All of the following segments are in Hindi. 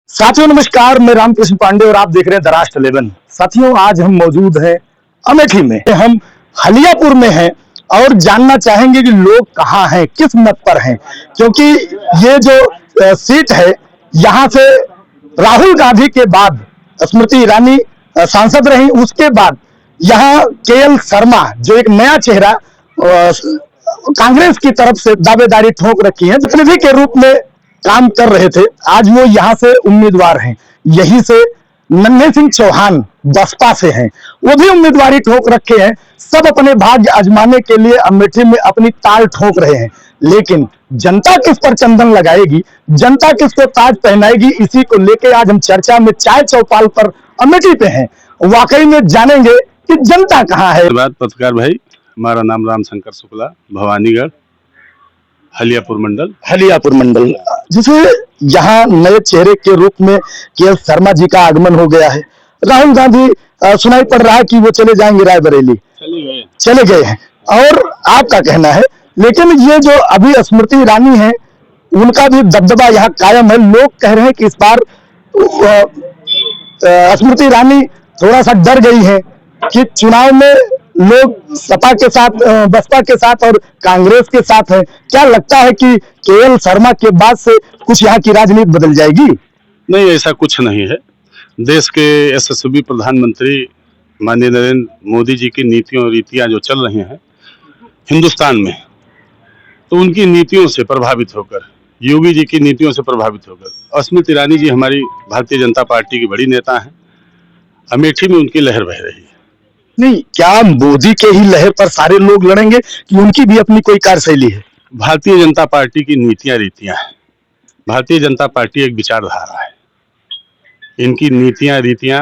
साथियों नमस्कार, मैं रामकृष्ण पांडे और आप देख रहे हैं द राष्ट्र 11। साथियों आज हम मौजूद हैं अमेठी में, हम हलियापुर में हैं और जानना चाहेंगे कि लोग कहाँ हैं, किस मत पर हैं, क्योंकि ये जो सीट है यहाँ से राहुल गांधी के बाद स्मृति ईरानी सांसद रही, उसके बाद यहाँ केएल शर्मा जो एक नया चेहरा कांग्रेस की तरफ से दावेदारी ठोक रखी है, प्रतिनिधि के रूप में काम कर रहे थे, आज वो यहाँ से उम्मीदवार हैं। यहीं से नन्हे सिंह चौहान बसपा से हैं, वो भी उम्मीदवारी ठोक रखे हैं। सब अपने भाग्य आजमाने के लिए अमेठी में अपनी ताल ठोक रहे हैं, लेकिन जनता किस पर चंदन लगाएगी, जनता किसको ताज पहनाएगी, इसी को लेके आज हम चर्चा में चाय चौपाल पर अमेठी पे हैं। वाकई में जानेंगे कि जनता कहाँ है। पत्रकार भाई, हमारा नाम रामशंकर शुक्ला, भवानीगढ़, हलियापुर मंडल। जिसे यहाँ नए चेहरे के रूप में केएल शर्मा जी का आगमन हो गया है। राहुल गांधी सुनाई पड़ रहा है कि वो चले जाएंगे रायबरेली, चले गए हैं और आपका कहना है, लेकिन ये जो अभी स्मृति ईरानी है उनका भी दबदबा यहाँ कायम है। लोग कह रहे हैं कि इस बार स्मृति ईरानी थोड़ा सा डर गई है कि चुनाव में लोग सपा के साथ, बसपा के साथ और कांग्रेस के साथ है। क्या लगता है कि केएल शर्मा के बाद से कुछ यहाँ की राजनीति बदल जाएगी? नहीं, ऐसा कुछ नहीं है। देश के यशस्वी प्रधानमंत्री माननीय नरेंद्र मोदी जी की नीतियों और रीतियां जो चल रही हैं हिंदुस्तान में, तो उनकी नीतियों से प्रभावित होकर, योगी जी की नीतियों से प्रभावित होकर स्मृति ईरानी जी हमारी भारतीय जनता पार्टी की बड़ी नेता हैं। अमेठी में उनकी लहर बह रही है। नहीं, क्या मोदी के ही लहर पर सारे लोग लड़ेंगे कि उनकी भी अपनी कोई कार्यशैली है? भारतीय जनता पार्टी की नीतियां रीतियां हैं। भारतीय जनता पार्टी एक विचारधारा है, इनकी नीतियां रीतियां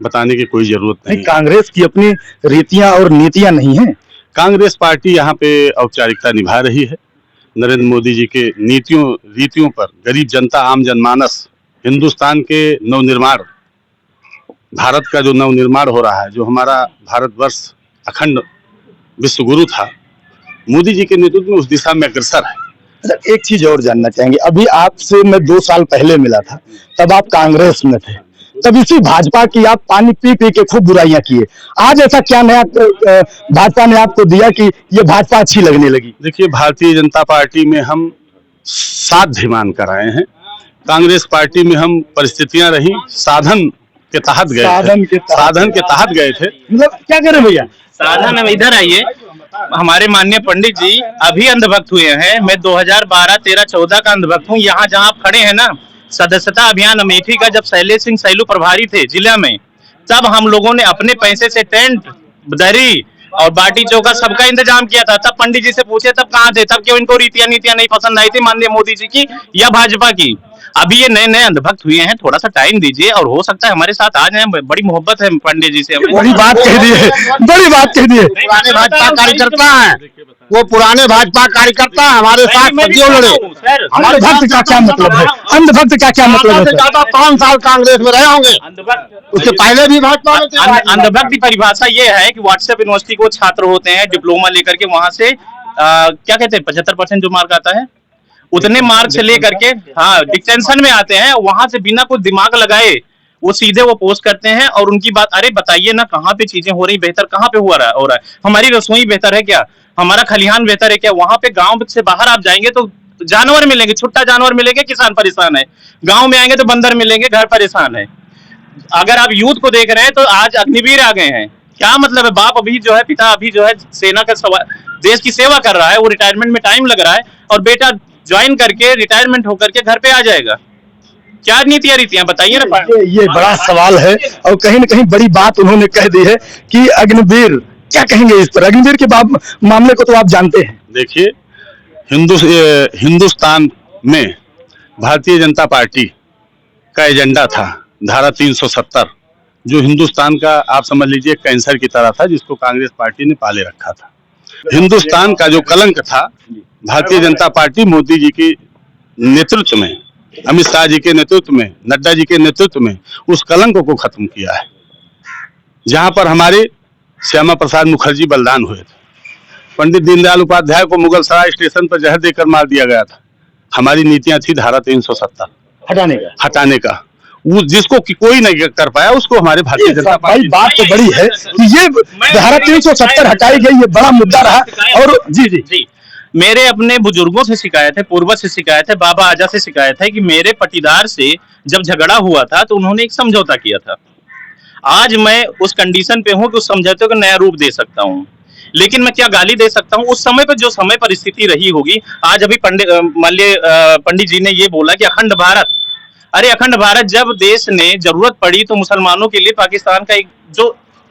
बताने की कोई जरूरत नहीं। कांग्रेस की अपनी रीतियां और नीतियां नहीं है। कांग्रेस पार्टी यहाँ पे औपचारिकता निभा रही है। नरेंद्र मोदी जी के नीतियों रीतियों पर गरीब जनता, आम जनमानस, हिंदुस्तान के नवनिर्माण, भारत का जो नवनिर्माण हो रहा है, जो हमारा भारतवर्ष अखंड विश्व गुरु था, मोदी जी के नेतृत्व में उस दिशा में अग्रसर है। एक चीज और जानना चाहेंगे, अभी आपसे मैं 2 साल पहले मिला था, तब आप कांग्रेस में थे, तब इसी भाजपा की आप पानी पी पी के खूब बुराइयां किए। आज ऐसा क्या नया भाजपा ने आपको दिया कि ये भाजपा अच्छी लगने लगी? देखिए, भारतीय जनता पार्टी में हम साध्यमान कराए हैं, कांग्रेस पार्टी में हम परिस्थितियां रही, साधन के तहत गए थे। मतलब क्या करें भैया? साधन, हम इधर आइए। हमारे माननीय पंडित जी अभी अंधभक्त हुए हैं। मैं 2012, 13, 14 का अंधभक्त हूँ। यहाँ जहाँ आप खड़े हैं ना, सदस्यता अभियान अमेठी का जब शैलेश सिंह सैलू प्रभारी थे जिला में, तब हम लोगों ने अपने पैसे से टेंट, दरी और बाटी चौका सबका इंतजाम किया था। तब पंडित जी से पूछे तब कहाँ थे, तब क्यों इनको रीतियां नीतियां नहीं पसंद आई थी माननीय मोदी जी की या भाजपा की? अभी ये नए नए अंधभक्त हुए हैं, थोड़ा सा टाइम दीजिए और हो सकता है हमारे साथ आ जाए। बड़ी मोहब्बत है पंडित जी से। बड़ी बात कह दी है, बड़ी बात कह दी है। पुराने भाजपा कार्यकर्ता हैं, वो पुराने भाजपा कार्यकर्ता हमारे साथ सदियों लड़े। हमारे भक्त का क्या मतलब है? अंधभक्त का क्या मतलब है? ज्यादा 5 साल कांग्रेस में रहे होंगे, उससे पहले भी भाजपा में थे। अंधभक्त की परिभाषा ये है कि व्हाट्सएप यूनिवर्सिटी को छात्र होते हैं, डिप्लोमा लेकर के वहां से क्या कहते हैं 75% जो मार्क आता है, उतने मार्क से लेकर के डिक्टेंशन में आते हैं, वहां से बिना कोई दिमाग लगाए वो सीधे वो पोस्ट करते हैं और उनकी बात, अरे बताइए ना कहाँ पे चीजें हो रही, बेहतर कहाँ पे हो रहा है? हमारी रसोई बेहतर है क्या? हमारा खलिहान बेहतर है क्या? वहां पे गांव से बाहर आप जाएंगे तो जानवर मिलेंगे, छुट्टा जानवर मिलेंगे, किसान परेशान है। गाँव में आएंगे तो बंदर मिलेंगे, घर परेशान है। अगर आप यूथ को देख रहे हैं तो आज अग्निवीर आ गए हैं। क्या मतलब है? बाप अभी जो है, पिता अभी जो है सेना का देश की सेवा कर रहा है, वो रिटायरमेंट में टाइम लग रहा है, और बेटा ज्वाइन करके रिटायरमेंट होकर के घर पे आ जाएगा। क्या नीतियां रीतियां बताइए ना। ये बड़ा सवाल है और कहीं ना कहीं बड़ी बात उन्होंने कह दी है कि अग्निवीर, क्या कहेंगे इस पर? अग्निवीर के मामले को तो आप जानते हैं। देखिए, हिंदुस्तान में भारतीय जनता पार्टी का एजेंडा था धारा 370, जो हिंदुस्तान का आप समझ लीजिए कैंसर की तरह था, जिसको कांग्रेस पार्टी ने पाले रखा था। हिंदुस्तान का जो कलंक था, भारतीय जनता पार्टी मोदी जी के नेतृत्व में, अमित शाह जी के नेतृत्व में, नड्डा जी के नेतृत्व में उस कलंक को खत्म किया है। जहां पर हमारे श्यामा प्रसाद मुखर्जी बलिदान हुए थे, पंडित दीनदयाल उपाध्याय को मुगल सराय स्टेशन पर जहर देकर मार दिया गया था, हमारी नीतियां थी धारा 370। हटाने का। वो जिसको कोई नहीं कर पाया उसको हमारे भारतीय जनता भाई पार्टी। बात तो बड़ी है कि ये धारा 370 हटाई गई, ये बड़ा मुद्दा रहा। और जी मेरे अपने बुजुर्गों से शिकायत है, पूर्वज से शिकायत है, बाबा आजा से शिकायत है कि मेरे पटीदार से जब झगड़ा हुआ था तो उन्होंने एक समझौता किया था। आज मैं उस कंडीशन पे हूं कि उस समझौते को नया रूप दे सकता हूं, लेकिन मैं क्या गाली दे सकता हूं? उस समय पर जो समय परिस्थिति रही होगी। आज अभी पंडित जी ने ये बोला कि अखंड भारत, अरे अखंड भारत जब देश ने जरूरत पड़ी तो मुसलमानों के लिए पाकिस्तान का एक जो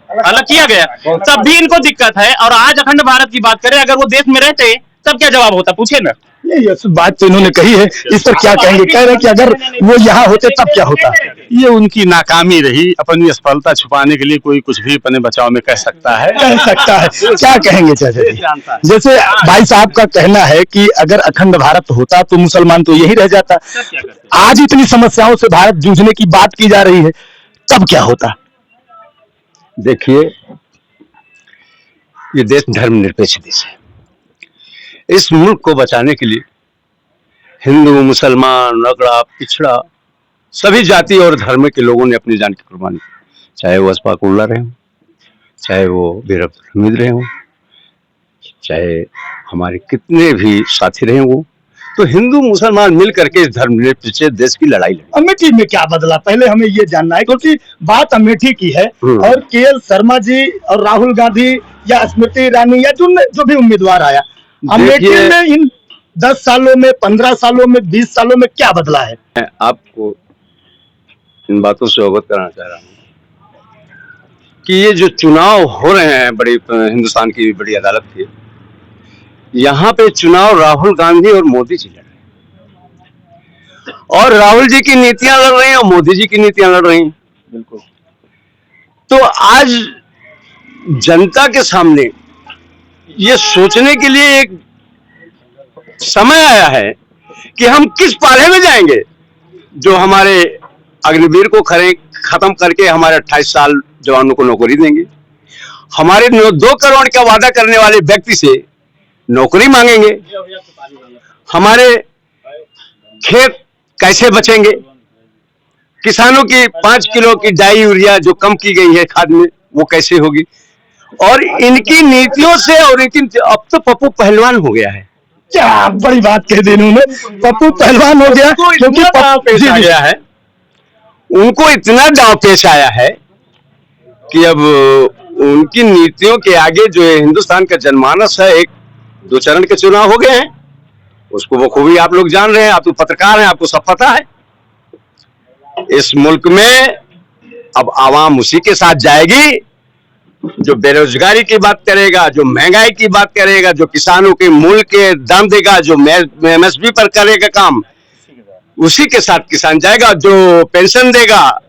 अलग किया गया, तब भी इनको दिक्कत है। और आज अखंड भारत की बात करें, अगर वो देश में रहते तब क्या जवाब होता, पूछे ना। नहीं, ये बात तो इन्होंने कही है, इस पर क्या कहेंगे? कह रहे हैं कि अगर वो यहाँ होते तब क्या होता। ये उनकी नाकामी रही। अपनी असफलता छुपाने के लिए कोई कुछ भी अपने बचाव में कह सकता है। क्या कहेंगे चाचा जी? जैसे भाई साहब का कहना है कि अगर अखंड भारत होता तो मुसलमान तो यही रह जाता। आज इतनी समस्याओं से भारत जूझने की बात की जा रही है, तब क्या होता? देखिए, ये देश धर्मनिरपेक्ष देश है। इस मुल्क को बचाने के लिए हिंदू, मुसलमान, अगड़ा, पिछड़ा सभी जाति और धर्म के लोगों ने अपनी जान की कुर्बानी की। चाहे वो अशफाक उल्लाह रहे हों, चाहे वो मीर अब्दुल हमीद रहे हों, चाहे हमारे कितने भी साथी रहे हों, तो हिंदू मुसलमान मिल करके इस धर्मनिरपेक्ष देश की लड़ाई लड़ी। अमेठी में क्या बदला, पहले हमें ये जानना है, क्योंकि बात अमेठी की है। और केएल शर्मा जी और राहुल गांधी या स्मृति ईरानी या जो भी उम्मीदवार आया, अमेठी में इन 10 सालों में, 15 सालों में, 20 सालों में क्या बदला है? मैं आपको इन बातों से अवगत कराना चाह रहा हूँ कि ये जो चुनाव हो रहे हैं बड़ी हिंदुस्तान की बड़ी अदालत के, यहाँ पे चुनाव राहुल गांधी और मोदी जी लड़ रहे हैं, और राहुल जी की नीतियां लड़ रहे हैं और मोदी जी की नीतियां लड़ रही हैं। बिल्कुल। तो आज जनता के सामने ये सोचने के लिए एक समय आया है कि हम किस पाले में जाएंगे, जो हमारे अग्निवीर को खत्म करके हमारे 28 साल जवानों को नौकरी देंगे, हमारे 2 करोड़ का वादा करने वाले व्यक्ति से नौकरी मांगेंगे, हमारे खेत कैसे बचेंगे, किसानों की 5 किलो की डाई यूरिया जो कम की गई है खाद में वो कैसे होगी। और इनकी नीतियों से, और अब तो पप्पू पहलवान हो गया है। क्या बड़ी बात कह दी इन्होंने, पप्पू पहलवान हो गया, क्योंकि पेश आ गया है, उनको इतना दांव पेश आया है कि अब उनकी नीतियों के आगे जो हिंदुस्तान का जनमानस है, 1-2 चरण के चुनाव हो गए हैं, उसको बखूबी आप लोग जान रहे हैं। आप तो पत्रकार हैं, आपको सब पता है। इस मुल्क में अब आवाम उसी के साथ जाएगी जो बेरोजगारी की बात करेगा, जो महंगाई की बात करेगा, जो किसानों के मूल्य के दाम देगा, जो MSP पर करेगा काम, उसी के साथ किसान जाएगा। जो पेंशन देगा,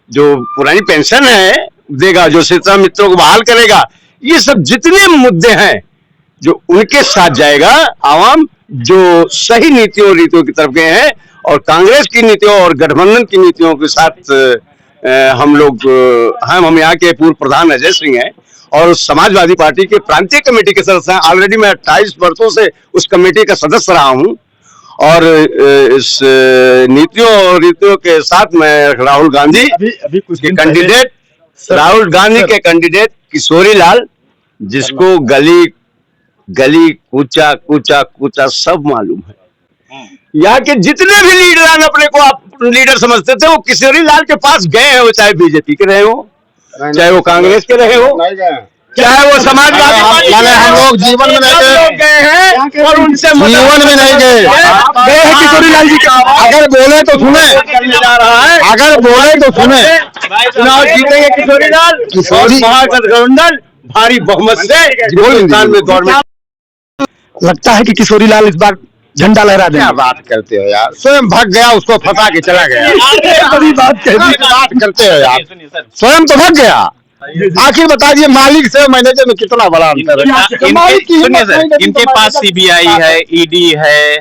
जो पुरानी पेंशन है देगा, जो शिक्षा मित्रों को बहाल करेगा, ये सब जितने मुद्दे हैं जो उनके साथ जाएगा आवाम, जो सही नीतियों रीतियों की तरफ गए हैं। और कांग्रेस की नीतियों और गठबंधन की नीतियों के साथ हम यहाँ के पूर्व प्रधान अजय सिंह हैं और समाजवादी पार्टी के प्रांतीय कमेटी के सदस्य हैं। ऑलरेडी मैं 28 वर्षों से उस कमेटी का सदस्य रहा हूँ, और इस नीतियों और रीतियों के साथ मैं राहुल गांधी के कैंडिडेट, राहुल गांधी के कैंडिडेट किशोरी लाल, जिसको गली गली कूचा कूचा कूचा सब मालूम है। यहाँ के जितने भी लीडर अपने को आप लीडर समझते थे, वो किशोरी लाल के पास गए हैं, वो चाहे बीजेपी के रहे हो, चाहे वो कांग्रेस के रहे हो, चाहे वो समाजवादी, हम लोग जीवन में नहीं गए हैं और उनसे जीवन में नहीं गए हैं किशोरी लाल जी का। अगर बोले तो सुने, अगर बोले तो सुने, चुनाव जीतेंगे किशोरी लाल, महागठबंधन भारी बहुमत से हिंदुस्तान में गवर्नमेंट। लगता है कि किशोरी लाल इस बार झंडा लहरा दें। क्या बात करते हो यार, स्वयं भाग गया, उसको फंसा के चला गया। बड़ी बात कह दी, बात करते हो यार, स्वयं तो भाग गया। आखिर बता दिए मालिक से मैनेजर में कितना बड़ा अंतर है। सुनिए सर, इनके पास CBI है, ED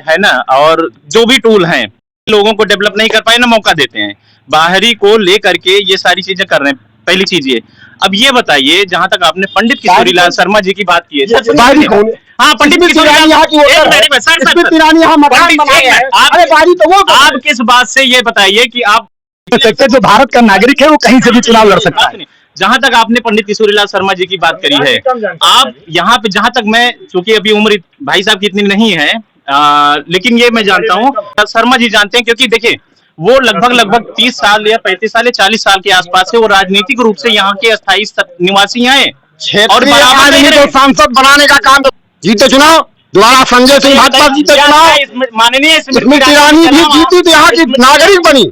है ना, और जो भी टूल हैं, लोगों को डेवलप नहीं कर पाए ना मौका देते हैं, बाहरी को लेकर के ये सारी चीजें कर रहे हैं। पहली चीज ये, अब ये बताइए, जहां तक आपने पंडित किशोरीलाल शर्मा जी की बात की है, हाँ पंडित किशोरीलाल यहाँ की वोटर है। स्मृति ईरानी यहाँ मकान बनाए हैं। अरे बारी तो वो आप किस बात से ये बताइए कि आप सकते जो भारत का नागरिक है वो कहीं से भी चुनाव लड़ सकता है। जहां तक आपने पंडित किशोरीलाल शर्मा जी की बात करी है, आप यहाँ पे, जहां तक मैं, चूंकि अभी उम्र भाई साहब की इतनी नहीं है, लेकिन ये मैं जानता हूँ, शर्मा जी जानते हैं, क्योंकि देखिए वो लगभग 30 साल या 35 साल या 40 साल के आसपास से वो राजनीतिक रूप से यहाँ के अस्थायी निवासी हैं और आदमी को सांसद बनाने का काम, जीते चुनाव द्वारा संजय सिंह भाजपा जीते चुनाव, माननीय स्मृति ईरानी भी जीती तो यहाँ की नागरिक बनी,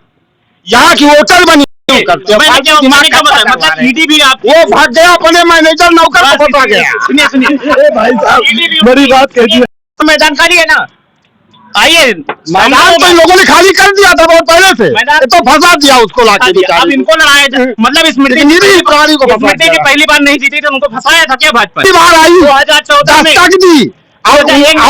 यहाँ की वोटर बनी। मतलब ईडी भी आप, वो भाग गया अपने मैनेजर नौकर को पकड़ा गया। सुनिए भाई साहब बड़ी बात कह दी। मैदान खाली है ना, आइए मैदान तो लोगों ने खाली कर दिया था बहुत पहले से, तो फंसा दिया उसको लाके। अब इनको लड़ाया, मतलब स्मृति की पहली बार नहीं जीती तो उनको फंसाया था क्या भाजपा? बार आई 2014 में दी और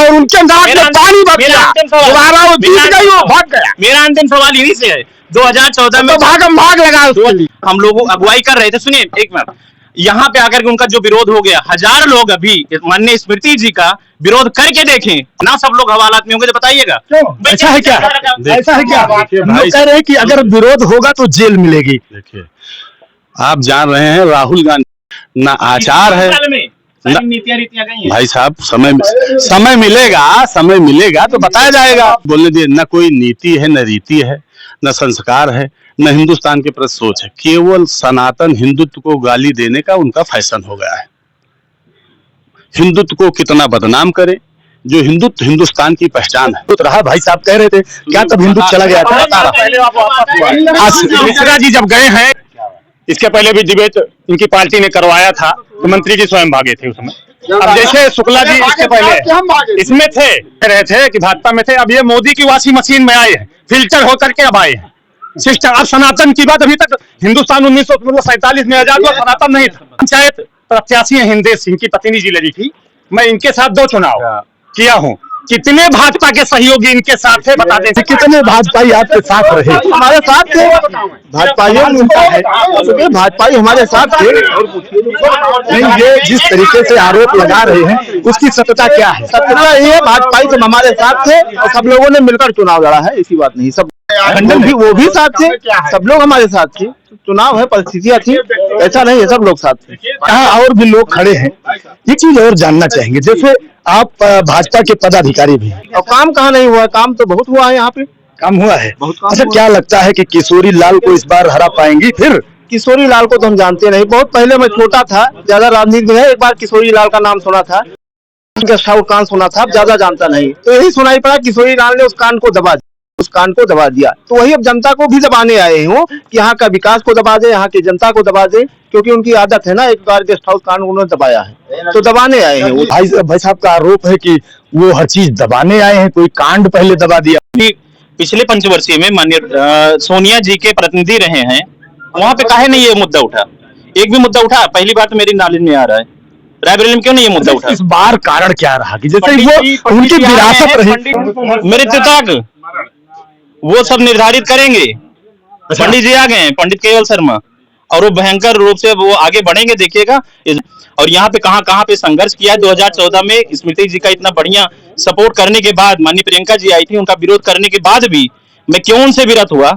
उनके नाक में पानी बच गया, दोबारा वो जीत गई, वो भाग गया। मेरा अंतिम सवाल यही से है, 2014 में भाग लगा, हम लोग अगुवाई कर रहे थे। सुनिए एक मिनट, यहाँ पे आकर के उनका जो विरोध हो गया, 1000 लोग अभी माननीय स्मृति जी का विरोध करके देखें ना, सब लोग हवालात में होंगे तो बताइएगा। ऐसा है क्या? ऐसा है क्या? हम कह रहे हैं कि अगर विरोध होगा तो जेल मिलेगी। देखिए, आप जान रहे हैं राहुल गांधी ना आचार है, भाई साहब समय मिलेगा तो बताया जाएगा। बोलने दिए, न कोई नीति है, न रीति है, न संस्कार है, न हिंदुस्तान के प्रति सोच है। केवल सनातन हिंदुत्व को गाली देने का उनका फैशन हो गया है। हिंदुत्व को कितना बदनाम करे, जो हिंदुत्व हिंदुस्तान की पहचान है। तो रहा भाई साहब कह रहे थे क्या तब हिंदुत्व चला गया था? मिश्रा जी जब गए हैं, इसके पहले भी डिबेट इनकी पार्टी ने करवाया था तो मंत्री जी स्वयं भागे थे उसमें। अब जैसे शुक्ला जी इसके पहले इसमें थे, कह रहे थे कि भाजपा में थे, अब ये मोदी की वॉशिंग मशीन में आए हैं, फिल्टर होकर के अब आए हैं सिस्टम। अब सनातन की बात, अभी तक हिंदुस्तान 1947 में आजाद हुआ, सनातन नहीं था। पंचायत प्रत्याशी है हिंदेश सिंह की पत्नी जी लड़ी थी, मैं इनके साथ 2 चुनाव किया हूँ। कितने भाजपा के सहयोगी इनके साथ थे बता दें? कितने भाजपाई आपके साथ रहे? हमारे साथ थे भाजपाई, भाजपाई हमारे साथ थे। नहीं, ये जिस तरीके से आरोप लगा रहे हैं उसकी सत्यता क्या है? सत्यता ये भाजपाई सब हमारे साथ थे और सब लोगों ने मिलकर चुनाव लड़ा है, ऐसी बात नहीं। सब मंडल भी वो भी साथ थे, सब लोग हमारे साथ थे। चुनाव है, परिस्थितियां थी, ऐसा नहीं है, सब लोग साथ थे। कहाँ और भी लोग खड़े हैं। ये चीज और जानना चाहेंगे, जैसे आप भाजपा के पदाधिकारी भी हैं और काम कहाँ नहीं हुआ? काम तो बहुत हुआ है, यहाँ पे काम हुआ है। अच्छा, क्या लगता है कि किशोरी लाल को इस बार हरा पाएंगी? फिर किशोरी लाल को तो हम जानते नहीं, बहुत पहले मैं छोटा था, ज्यादा राजनीति में है, एक बार किशोरी लाल का नाम सुना था, कान सुना था, ज्यादा जानता नहीं। तो यही सुनाई पड़ा किशोरी लाल ने उस कान को दबा दिया, तो वही अब जनता को भी दबाने आए हूँ कि यहाँ का विकास को दबा दे, यहाँ की जनता को दबा दे, क्योंकि उनकी आदत है ना, एक बार गेस्ट हाउस कान उन्होंने दबाया है तो दबाने आए हैं। भाई साहब का आरोप है कि वो हर चीज दबाने आए हैं, कोई कांड पहले दबा दिया। पिछले पंचवर्षीय में माननीय सोनिया जी के प्रतिनिधि रहे हैं, वहाँ पे काहे नहीं ये मुद्दा उठा? एक भी मुद्दा उठा? पहली बार तो मेरी नॉलेज में आ रहा है, रायबरेली में क्यों नहीं ये मुद्दा उठा? इस बार कारण क्या रहा कि जैसे वो उनकी विरासत रही, मेरे तक वो सब निर्धारित करेंगे। पंडित जी आ गए हैं, पंडित केवल शर्मा, और वो भयंकर रूप से वो आगे बढ़ेंगे, देखिएगा। और यहाँ पे कहाँ पे संघर्ष किया है। 2014 में स्मृति जी का इतना बढ़िया सपोर्ट करने के बाद, माननीय प्रियंका जी आई थी, उनका विरोध करने के बाद भी मैं क्यों उनसे विरत हुआ,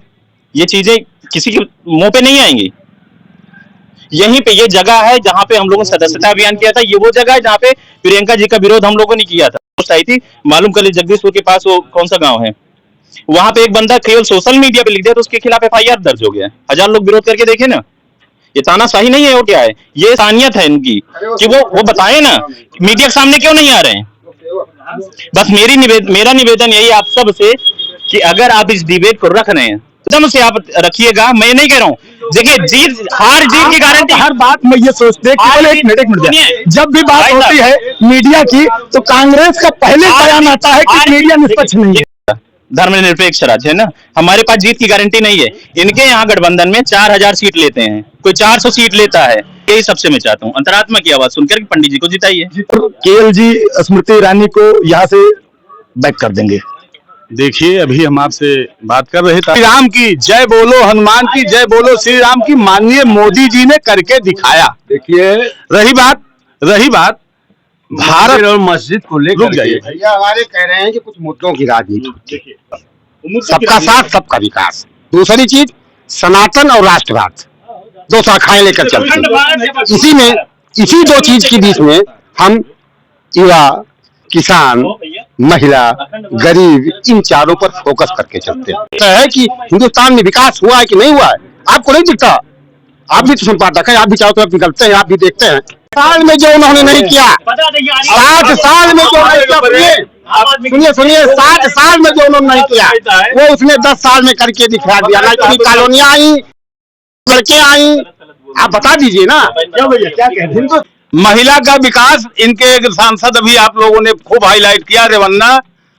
ये चीजें किसी के मुंह पे नहीं आएंगी। यहीं पे ये जगह है जहाँ पे हम लोगों ने सदस्यता अभियान किया था, ये वो जगह है जहाँ पे प्रियंका जी का विरोध हम लोगों ने किया था। आई थी, मालूम कर ली, जगदीशपुर के पास वो कौन सा गाँव है, वहां पे एक बंदा केवल सोशल मीडिया पे लिख दिया तो उसके खिलाफ FIR दर्ज हो गया। 1000 लोग विरोध करके देखे ना, ये तानाशाही नहीं है, वो क्या है? ये इंसानियत है इनकी कि वो बताए ना, मीडिया के सामने क्यों नहीं आ रहे हैं। बस मेरा निवेदन यही आप सब से कि अगर आप इस डिबेट को रख रहे हैं एकदम से आप रखिएगा। मैं नहीं कह रहा हूँ, देखिए हार जीत की गारंटी हर बात में ये सोचते हैं। एक मिनट, जब भी बात होती है मीडिया की तो कांग्रेस का पहले बयान आता है कि मीडिया निष्पक्ष नहीं है, धर्मनिरपेक्ष राज्य है ना। हमारे पास जीत की गारंटी नहीं है। इनके यहाँ गठबंधन में 4000 सीट लेते हैं, कोई 400 सीट लेता है। यही सबसे मैं चाहता हूँ, अंतरात्मा की आवाज सुनकर पंडित जी को जिताइए। केएल जी स्मृति ईरानी को यहाँ से बैक कर देंगे। देखिए, अभी हम आपसे बात कर रहे थे, श्री राम की जय बोलो, हनुमान की जय बोलो, श्री राम की माननीय मोदी जी ने करके दिखाया। देखिए, रही बात भारत और मस्जिद को लेकर रुक जाइए भैया हमारे कह रहे हैं कि कुछ मुद्दों की राजनीति होती है। सबका साथ सबका विकास। दूसरी चीज सनातन और राष्ट्रवाद, दो शाखाएं लेकर चलते हैं। इसी दो चीज के बीच में हम युवा, किसान, महिला, गरीब, इन चारों पर फोकस करके चलते हैं। है कि हिंदुस्तान में विकास हुआ है कि नहीं हुआ है, आपको नहीं दिखता? आप भी तो संपादक हैं, आप भी चारों तरफ निकलते हैं, आप भी देखते हैं। साल में जो उन्होंने नहीं किया, 7 साल में जो सुनिए 7 साल में जो उन्होंने नहीं किया, वो उसने 10 साल में करके दिखा दिया। नई कॉलोनियां आई, लड़के आई, आप बता दीजिए ना। क्या भैया क्या कह रहे हैं? महिला का विकास इनके एक सांसद अभी आप लोगों ने खूब हाईलाइट किया, रेवन्ना,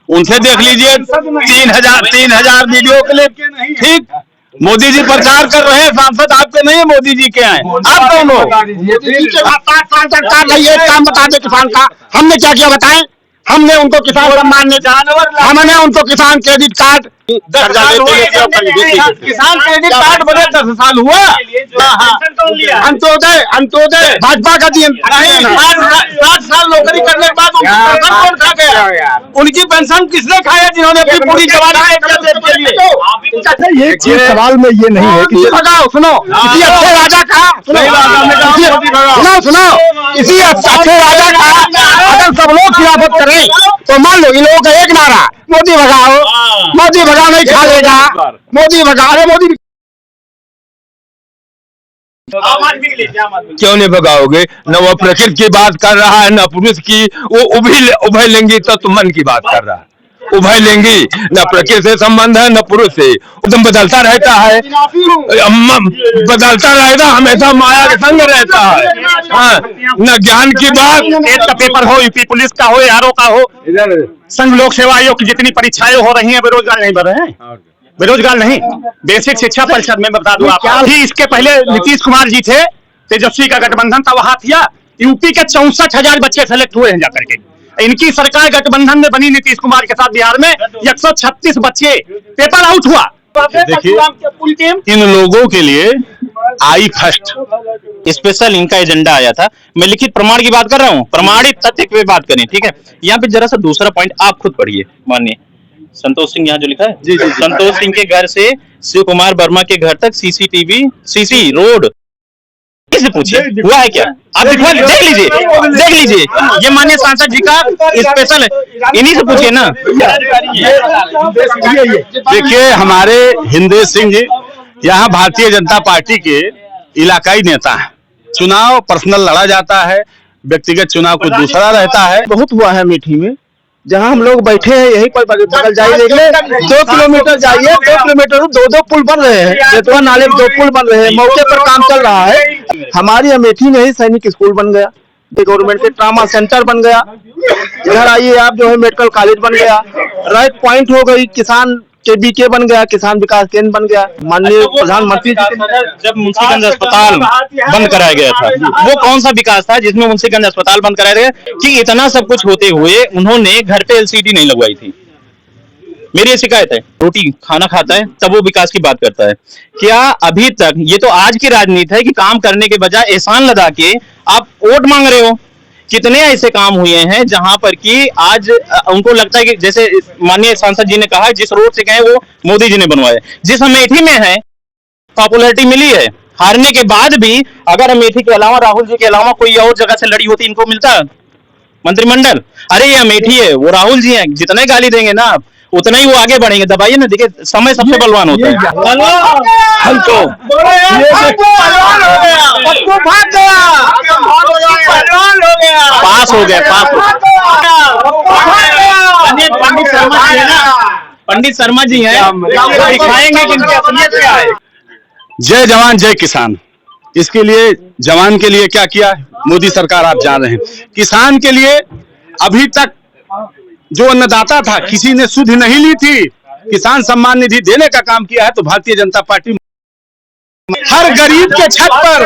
उनसे देख लीजिए 3,000 वीडियो क्लिप। ठीक, मोदी जी प्रचार कर रहे हैं, सांसद आपके नहीं है, मोदी जी के हैं। आप कौन हो? मोदी जी के 7 साल तक का नहीं, एक काम बता दे किसान का, हमने क्या किया बताएं? हमने उनको किसान सम्मान निधि, हमने उनको किसान क्रेडिट कार्ड, किसान क्रेडिट कार्ड बने 10 साल हुआ। अंत्योदय भाजपा का दिए 60 साल नौकरी करने के बाद उनकी पेंशन कौन खा गया? उनकी पेंशन किसने खाया जिन्होंने अपनी पूरी जवानी देश के लिए? ये चीज सवाल में ये नहीं है कि भगाओ, सुनो किसी अच्छे राजा का, सुनो किसी अच्छे राजा का अगर सब लोग खिलाफत करें तो मान लो इन लोगों का एक नारा, मोदी भगाओ, मोदी भगाओ नहीं खा लेगा, मोदी भगाओ, मोदी क्यों नहीं भगाओगे? न वो प्रकृति की बात कर रहा है, न पुरुष की। वो उभय लिंगी तत्व मन की बात कर रहा है। उभय लिंगी, न प्रकृति से संबंध है न पुरुष से, एकदम बदलता रहता है, बदलता रहेगा, हमेशा माया के संग रहता है। हाँ, न ज्ञान की बात। टेट का पेपर हो, यूपी पुलिस का हो, आरओ का हो, संघ लोक सेवा आयोग की जितनी परीक्षाएं हो रही हैं, बेरोजगार नहीं बन रहे हैं, बेरोजगार नहीं। बेसिक शिक्षा परिषद में बता दूं आप, इसके पहले नीतीश कुमार जी थे, तेजस्वी का गठबंधन था, वहां किया, यूपी के 64,000 बच्चे सेलेक्ट हुए हैं जाकर के। इनकी सरकार गठबंधन में बनी नीतीश कुमार के साथ बिहार में 136 बच्चे पेपर आउट हुआ। देखिए, इन लोगों के लिए आई फर्स्ट स्पेशल इनका एजेंडा आया था। मैं लिखित प्रमाण की बात कर रहा हूँ, प्रमाणित तथ्य पे बात करें, ठीक है। यहाँ पे जरा सा दूसरा पॉइंट आप खुद पढ़िए, मानिए संतोष सिंह यहाँ जो लिखा है, जी संतोष सिंह के घर से शिव कुमार वर्मा के घर तक सीसी रोड से पूछिए हुआ है क्या? आप देख लीजिए, ये माननीय सांसद जी का स्पेशल है, इन्हीं से पूछिए ना। देखिए, हमारे हिंदेश सिंह जी यहाँ भारतीय जनता पार्टी के इलाकाई नेता हैं। चुनाव पर्सनल लड़ा जाता है, व्यक्तिगत चुनाव कुछ दूसरा रहता है। बहुत हुआ है अमेठी में, जहाँ हम लोग बैठे हैं यहीं पर बगल जाइए, देख ले 2 किलोमीटर जाइए, 2 किलोमीटर 2 पुल बन रहे हैं, बेतवा नाले में 2 पुल बन रहे हैं, मौके पर काम चल रहा है। हमारी अमेठी में ही सैनिक स्कूल बन गया, गवर्नमेंट के ट्रामा सेंटर बन गया, इधर आइए आप जो है मेडिकल कॉलेज बन गया, राइट पॉइंट हो गई, किसान KBK बन गया, किसान विकास केंद्र बन गया। माननीय प्रधानमंत्री जब मुंशीगंज अस्पताल बंद कराया गया था, वो कौन सा विकास था जिसमें मुंशीगंज अस्पताल बंद कराया गया कि इतना सब कुछ होते हुए उन्होंने घर पे LCD नहीं लगवाई थी? मेरी ये शिकायत है। रोटी खाना खाता है तब वो विकास की बात करता है। क्या अभी तक, ये तो आज की राजनीति है कि काम करने के बजाय एहसान लगा के आप वोट मांग रहे हो। कितने ऐसे काम हुए हैं जहां पर कि आज उनको लगता है कि जैसे माननीय सांसद जी ने कहा, जिस रोड से गए वो मोदी जी ने बनवाए। जिस अमेठी में है पॉपुलैरिटी मिली है, हारने के बाद भी अगर अमेठी के अलावा राहुल जी के अलावा कोई और जगह से लड़ी होती, इनको मिलता मंत्रिमंडल? अरे ये अमेठी है, वो राहुल जी हैं, जितने गाली देंगे ना आप उतना ही वो आगे बढ़ेंगे। दबाइए ना, देखिए समय सबसे बलवान होता है। हम तो पास हो गया। पंडित शर्मा जी हैं, दिखाएंगे कि इनकी असलियत क्या है। जय जवान जय किसान, इसके लिए जवान के लिए क्या किया है मोदी सरकार, आप जान रहे हैं। किसान के लिए अभी तक जो अन्नदाता था, किसी ने सुध नहीं ली थी। किसान सम्मान निधि देने का काम किया है तो भारतीय जनता पार्टी हर गरीब के छत पर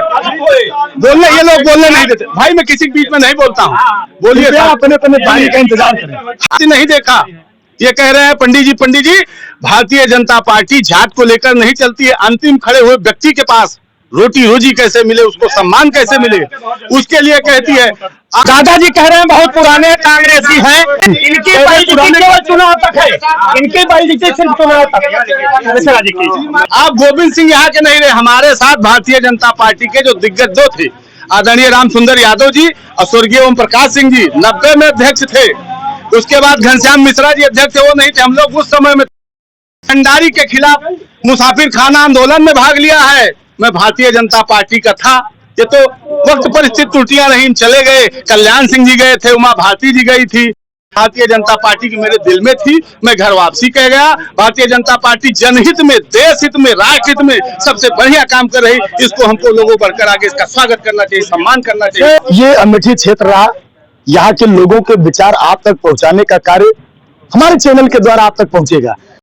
बोलने, ये लोग बोलने नहीं देते। भाई मैं किसी के बीच में नहीं बोलता हूँ, बोलिए। अपने पानी का इंतजार करें। नहीं देखा ये कह रहे हैं पंडित जी भारतीय जनता पार्टी जात को लेकर नहीं चलती है, अंतिम खड़े हुए व्यक्ति के पास रोटी रोजी कैसे मिले, उसको सम्मान कैसे मिले, उसके लिए कहती है। दादाजी कह रहे हैं बहुत पुराने कांग्रेसी हैं, इनकी वैलिडिटी केवल चुनाव तक है, इनकी वैलिडिटी सिर्फ चुनाव तक है। आप गोविंद सिंह यहाँ के नहीं रहे, हमारे साथ भारतीय जनता पार्टी के जो दिग्गज दो थे, आदरणीय राम सुंदर यादव जी और स्वर्गीय ओम प्रकाश सिंह जी 90 में अध्यक्ष थे। उसके बाद घनश्याम मिश्रा जी अध्यक्ष वो नहीं थे। हम लोग उस समय में भंडारी के खिलाफ मुसाफिर खाना आंदोलन में भाग लिया है। मैं भारतीय जनता पार्टी का था। ये तो वक्त परिस्थिति त्रुटियां रही, चले गए। कल्याण सिंह जी गए थे, उमा भारती जी गई थी। भारतीय जनता पार्टी की मेरे दिल में थी, मैं घर वापसी कह गया। भारतीय जनता पार्टी जनहित में, देश हित में, राष्ट्र हित में सबसे बढ़िया काम कर रही, इसको हमको लोगों बढ़कर आगे इसका स्वागत करना चाहिए, सम्मान करना चाहिए। ये अमेठी क्षेत्र रहा, यहाँ के लोगों के विचार आप तक पहुंचाने का कार्य हमारे चैनल के द्वारा आप तक पहुंचेगा।